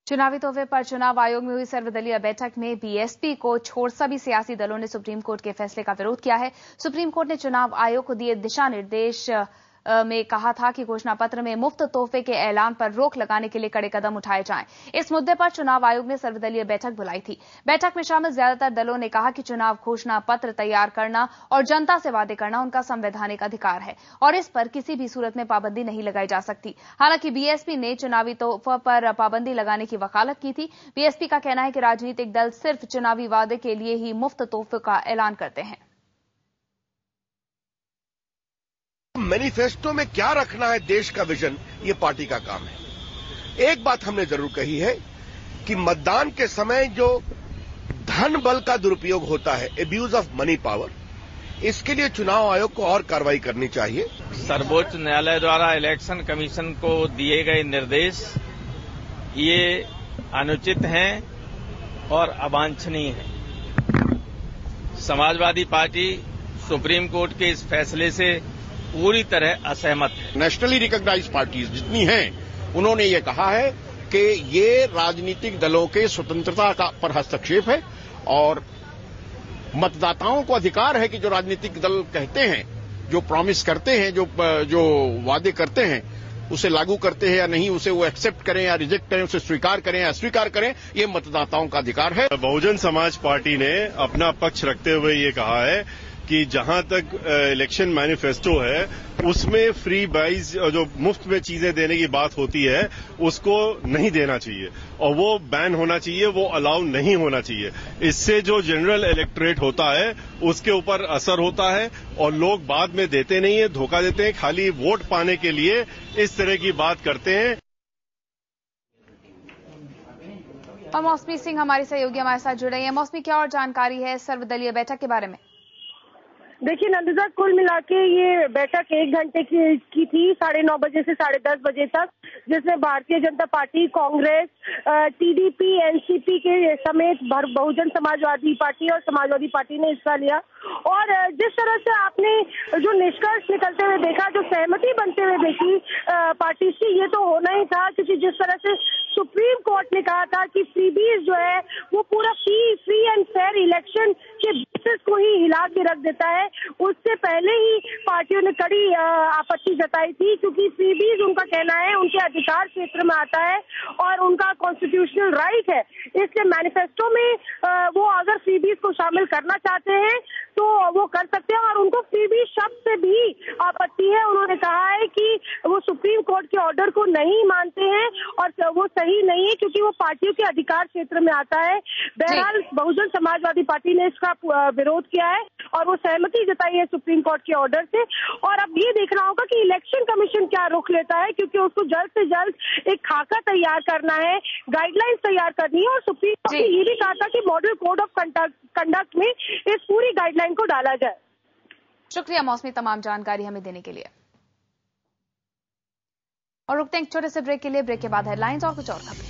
चुनावी तोहफे पर चुनाव आयोग में हुई सर्वदलीय बैठक में बीएसपी को छोड़ सभी सियासी दलों ने सुप्रीम कोर्ट के फैसले का विरोध किया है। सुप्रीम कोर्ट ने चुनाव आयोग को दिए दिशा निर्देश में कहा था कि घोषणा पत्र में मुफ्त तोहफे के ऐलान पर रोक लगाने के लिए कड़े कदम उठाए जाएं। इस मुद्दे पर चुनाव आयोग ने सर्वदलीय बैठक बुलाई थी। बैठक में शामिल ज्यादातर दलों ने कहा कि चुनाव घोषणा पत्र तैयार करना और जनता से वादे करना उनका संवैधानिक अधिकार है और इस पर किसी भी सूरत में पाबंदी नहीं लगाई जा सकती। हालांकि बीएसपी ने चुनावी तोहफे पर पाबंदी लगाने की वकालत की थी। बीएसपी का कहना है कि राजनीतिक दल सिर्फ चुनावी वादे के लिए ही मुफ्त तोहफे का ऐलान करते हैं। मैनिफेस्टो में क्या रखना है देश का विजन, ये पार्टी का काम है। एक बात हमने जरूर कही है कि मतदान के समय जो धन बल का दुरुपयोग होता है, एब्यूज ऑफ मनी पावर, इसके लिए चुनाव आयोग को और कार्रवाई करनी चाहिए। सर्वोच्च न्यायालय द्वारा इलेक्शन कमीशन को दिए गए निर्देश ये अनुचित हैं और अवांछनीय हैं। समाजवादी पार्टी सुप्रीम कोर्ट के इस फैसले से पूरी तरह असहमत है। नेशनली रिकॉग्नाइज पार्टीज जितनी हैं, उन्होंने ये कहा है कि ये राजनीतिक दलों के स्वतंत्रता पर हस्तक्षेप है और मतदाताओं को अधिकार है कि जो राजनीतिक दल कहते हैं, जो प्रॉमिस करते हैं, जो वादे करते हैं, उसे लागू करते हैं या नहीं, उसे वो एक्सेप्ट करें या रिजेक्ट करें, उसे स्वीकार करें या अस्वीकार करें, ये मतदाताओं का अधिकार है। बहुजन समाज पार्टी ने अपना पक्ष रखते हुए ये कहा है कि जहां तक इलेक्शन मैनिफेस्टो है उसमें फ्री बाइज जो मुफ्त में चीजें देने की बात होती है उसको नहीं देना चाहिए और वो बैन होना चाहिए, वो अलाउ नहीं होना चाहिए। इससे जो जनरल इलेक्टोरेट होता है उसके ऊपर असर होता है और लोग बाद में देते नहीं है, धोखा देते हैं, खाली वोट पाने के लिए इस तरह की बात करते हैं। और मौसमी सिंह हमारी सहयोगी हमारे साथ जुड़े हैं। मौसमी, क्या और जानकारी है सर्वदलीय बैठक के बारे में? देखिए नंदिता, कुल मिला के ये बैठक 1 घंटे की थी, 9:30 बजे से 10:30 बजे तक, जिसमें Bharatiya Janata party, Congress, TDP, NCP के समेत बहुजन समाजवादी पार्टी और समाजवादी पार्टी ने हिस्सा लिया। और जिस तरह से आपने जो निष्कर्ष निकलते हुए देखा, जो सहमति बनते हुए देखी पार्टी से, ये तो होना ही था, क्योंकि जिस तरह से सुप्रीम कोर्ट ने कहा था कि फ्रीबीज जो है वो पूरा फ्री एंड फेयर इलेक्शन के बेसिस को ही हिला के रख देता है, उससे पहले ही पार्टियों ने कड़ी आपत्ति जताई थी, क्योंकि फ्रीबीज उनका कहना है उनके अधिकार क्षेत्र में आता है और उनका कॉन्स्टिट्यूशनल राइट है। इसलिए मैनिफेस्टो में वो अगर फ्रीबीज को शामिल करना चाहते हैं तो वो कर सकते हैं और उनको फ्रीबीज शब्द से भी आपत्ति है। उन्होंने कहा है कि वो सुप्रीम कोर्ट के ऑर्डर को नहीं मानते हैं और वो सही नहीं है, क्योंकि वो पार्टियों के अधिकार क्षेत्र में आता है। बहरहाल बहुजन समाजवादी पार्टी ने इसका विरोध किया है और वो सहमति जताई है सुप्रीम कोर्ट के ऑर्डर से। और अब ये देखना होगा कि इलेक्शन कमीशन क्या रुख लेता है, क्योंकि उसको जल्द से जल्द एक खाका तैयार करना है, गाइडलाइंस तैयार करनी है और सुप्रीम कोर्ट ने ये भी कहा था कि मॉडल कोड ऑफ कंडक्ट में इस पूरी गाइडलाइन को डाला जाए। शुक्रिया मौसमी तमाम जानकारी हमें देने के लिए। और रुकते हैं एक छोटे से ब्रेक के लिए। ब्रेक के बाद हेडलाइंस और कुछ और खबरें।